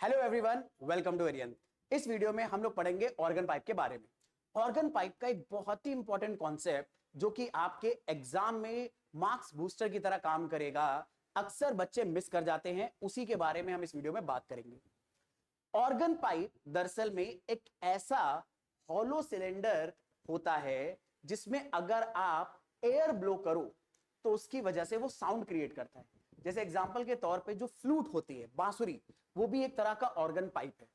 Hello everyone, welcome to Aryan. इस video में हम लोग पढ़ेंगे ऑर्गन पाइप के बारे में। ऑर्गन पाइप का एक बहुत ही इंपॉर्टेंट कॉन्सेप्ट जो कि आपके एग्जाम में मार्क्स बूस्टर की तरह काम करेगा, अक्सर बच्चे मिस कर जाते हैं, उसी के बारे में हम इस वीडियो में बात करेंगे। ऑर्गन पाइप दरअसल में एक ऐसा हॉलो सिलेंडर होता है जिसमें अगर आप एयर ब्लो करो तो उसकी वजह से वो साउंड क्रिएट करता है। जैसे एग्जांपल के तौर पे जो फ्लूट होती है, बांसुरी, वो भी एक तरह का ऑर्गन पाइप है।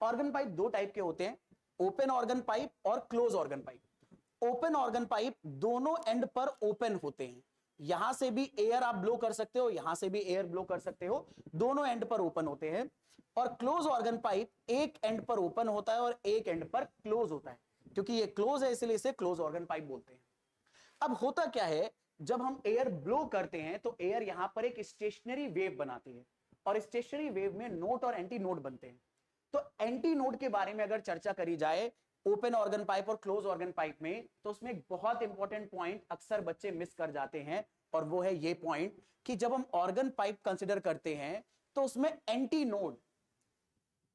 ऑर्गन पाइप दो टाइप के होते हैं, ओपन ऑर्गन पाइप और close organ pipe. Open organ pipe दोनों एंड पर ओपन होते हैं, यहां से भी एयर आप ब्लो कर सकते हो, यहां से भी एयर ब्लो कर सकते हो, दोनों एंड पर ओपन होते हैं। और क्लोज ऑर्गन पाइप एक एंड पर ओपन होता है और एक एंड पर क्लोज होता है। क्योंकि ये क्लोज है इसलिए इसे क्लोज ऑर्गन पाइप बोलते हैं। अब होता क्या है, जब हम एयर ब्लो करते हैं तो एयर यहां पर एक स्टेशनरी वेव बनाती है और स्टेशनरी वेव में नोट और एंटी नोट बनते हैं। तो एंटी नोट के बारे में अगर चर्चा करी जाए ओपन ऑर्गन पाइप और क्लोज ऑर्गन पाइप में, तो उसमें एक बहुत इंपॉर्टेंट पॉइंट अक्सर बच्चे मिस कर जाते हैं, और वो है ये पॉइंट कि जब हम ऑर्गन पाइप कंसिडर करते हैं तो उसमें anti node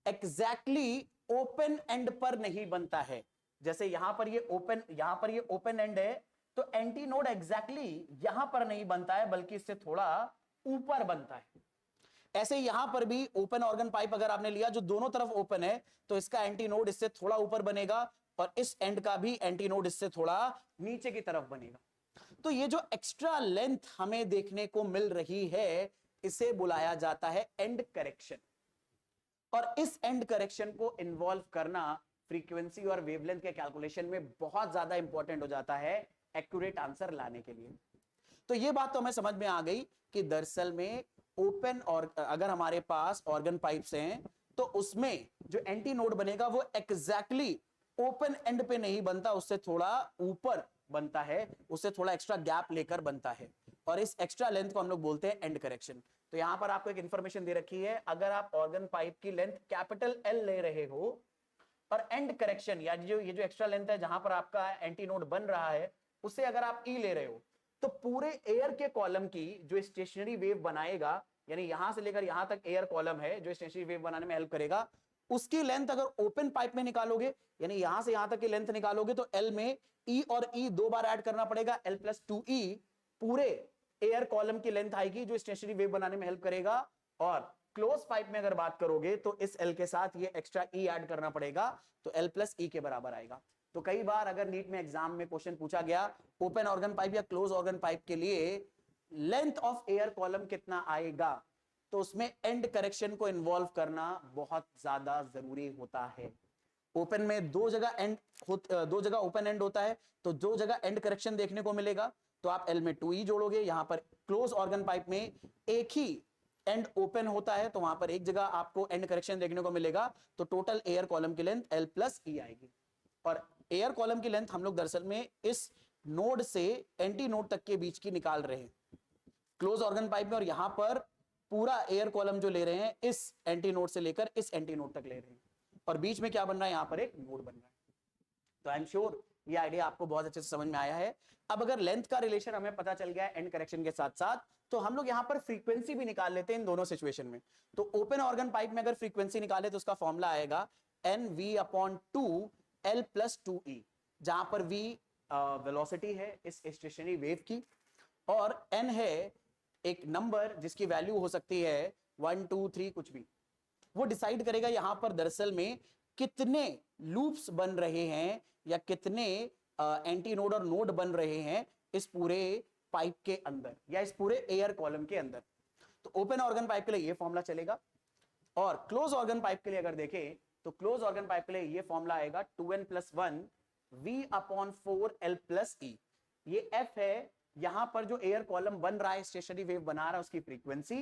exactly open and पर नहीं बनता है। जैसे यहां पर ये ओपन एंड है, तो एंटी नोड एग्जैक्टली यहां पर नहीं बनता है, बल्कि इससे थोड़ा ऊपर बनता है। ऐसे यहां पर भी ओपन ऑर्गन पाइप अगर आपने लिया जो दोनों तरफ ओपन है, तो इसका एंटी नोड इससे थोड़ा ऊपर बनेगा और इस एंड का भी एंटी नोड इससे थोड़ा नीचे की तरफ बनेगा। तो ये जो एक्स्ट्रा लेंथ हमें देखने को मिल रही है, इसे बुलाया जाता है एंड करेक्शन। और इस एंड करेक्शन को इन्वॉल्व करना फ्रीक्वेंसी और वेवलेंथ के कैलकुलेशन में बहुत ज्यादा इंपॉर्टेंट हो जाता है एक्यूरेट आंसर लाने के लिए। तो ये बात तो हमें समझ में आ गई कि दरअसल में ओपन और अगर हमारे पास ऑर्गन पाइप्स हैं तो उसमें जो एंटी नोड बनेगा वो एग्जैक्टली ओपन एंड पे नहीं बनता, उससे थोड़ा ऊपर बनता है, उससे थोड़ा एक्स्ट्रा गैप लेकर बनता है, और इस एक्स्ट्रा लेंथ को हम लोग बोलते हैं एंड करेक्शन। तो यहां पर आपको एक इंफॉर्मेशन दे रखी है, अगर आप ऑर्गन पाइप की लेंथ कैपिटल एल ले रहे हो और एंड करेक्शन या ये जो एक्स्ट्रा लेंथ है जहां पर आपका एंटी नोड बन रहा है उसे अगर आप ई ले रहे हो, तो पूरे एयर के कॉलम की जो स्टेशनरी वेव बनाएगा, यानी यहां से लेकर यहां तक एयर कॉलम है जो स्टेशनरी वेव बनाने में हेल्प करेगा, उसकी लेंथ अगर ओपन पाइप में निकालोगे, यानी यहां से यहां तक की लेंथ निकालोगे, तो एल में ई और ई दो बार ऐड करना पड़ेगा, एल प्लस टू ई पूरे एयर कॉलम की लेंथ आएगी जो स्टेशनरी वेव बनाने में हेल्प करेगा। और क्लोज पाइप में अगर बात करोगे तो इस एल के साथ ये एक्स्ट्रा ई ऐड करना पड़ेगा, तो एल प्लस ई के बराबर आएगा। तो कई बार अगर नीट में एग्जाम में क्वेश्चन पूछा गया ओपन ऑर्गन पाइप या क्लोज ऑर्गन पाइप के लिए लेंथ ऑफ एयर कॉलम कितना आएगा, तो उसमें एंड करेक्शन को इन्वॉल्व करना बहुत ज्यादा जरूरी होता है। ओपन में दो जगह ओपन एंड होता है, तो दो जगह एंड करेक्शन देखने को मिलेगा, तो आप एल में 2e जोड़ोगे। यहां पर क्लोज ऑर्गन पाइप में एक ही एंड ओपन होता है, तो वहां पर एक जगह आपको एंड करेक्शन देखने को मिलेगा, तो टोटल एयर कॉलम की लेंथ एल प्लस ई आएगी। और एयर कॉलम की लेंथ हम लोग दरअसल में इस नोड से एंटी नोड तक के बीच की निकाल रहे हैं क्लोज ऑर्गन पाइप में, और यहां पर पूरा एयर कॉलम जो ले रहे हैं इस एंटी नोड से लेकर इस एंटी नोड तक ले रहे हैं, और बीच में क्या बन रहा है, यहां पर एक नोड बन रहा है। तो आई एम श्योर ये आइडिया आपको बहुत अच्छे से समझ में आया है। अब अगर लेंथ का रिलेशन हमें पता चल गया एंड करेक्शन के साथ साथ, तो हम लोग यहां पर फ्रीक्वेंसी भी निकाल लेते हैं इन दोनों सिचुएशन में। तो ओपन ऑर्गन पाइप में अगर फ्रीक्वेंसी निकाले तो उसका फॉर्मूला आएगा n v upon two l plus two e, जहां पर वी वेलोसिटी है इस स्टेशनरी वेव की, और एन है एक नंबर जिसकी वैल्यू हो सकती है 1 2 3 कुछ भी। वो डिसाइड करेगा यहां पर दरअसल में कितने लूप्स बन रहे हैं या कितने एंटी नोड और नोड बन रहे हैं इस पूरे पाइप के अंदर या इस पूरे एयर कॉलम के अंदर। तो ओपन ऑर्गन पाइप के लिए ये फॉर्मूला चलेगा, और क्लोज ऑर्गन पाइप के लिए अगर देखें तो क्लोज ऑर्गन पाइप के लिए ये फॉर्मूला आएगा 2n plus 1 v upon 4 l plus e. ये एफ है, यहां पर जो एयर कॉलम बन रहा है, स्टेशनरी वेव बना रहा है, उसकी फ्रीक्वेंसी।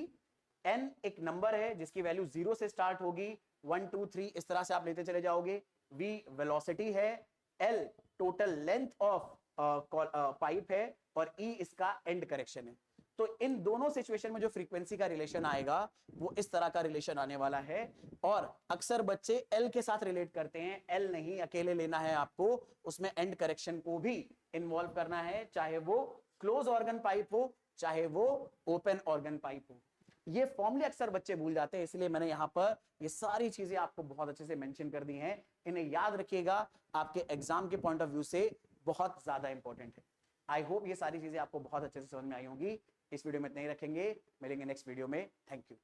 n एक नंबर है जिसकी वैल्यू 0 से स्टार्ट होगी, 1 2 3 इस तरह से आप लेते चले जाओगे। v वेलोसिटी है, l total length of pipe है, और e इसका एंड करेक्शन है। तो इन दोनों सिचुएशन में जो फ्रीक्वेंसी का रिलेशन आएगा वो इस तरह का रिलेशन आने वाला है, और अक्सर बच्चे एल के साथ रिलेट करते हैं। एल नहीं अकेले लेना है आपको, उसमें एंड करेक्शन को भी इन्वॉल्व करना है, चाहे वो क्लोज ऑर्गन पाइप हो चाहे वो ओपन ऑर्गन पाइप हो। ये फॉर्मूले अक्सर बच्चे भूल जाते हैं, इसलिए मैंने यहां पर ये सारी चीजें आपको बहुत अच्छे से मेंशन कर दी हैं। इन्हें याद रखिएगा, आपके एग्जाम के पॉइंट ऑफ व्यू से बहुत ज्यादा इंपॉर्टेंट है। आई होप ये सारी चीजें आपको बहुत अच्छे से समझ में आई होंगी। इस वीडियो में इतना ही रखेंगे, मिलेंगे नेक्स्ट वीडियो में। Thank you.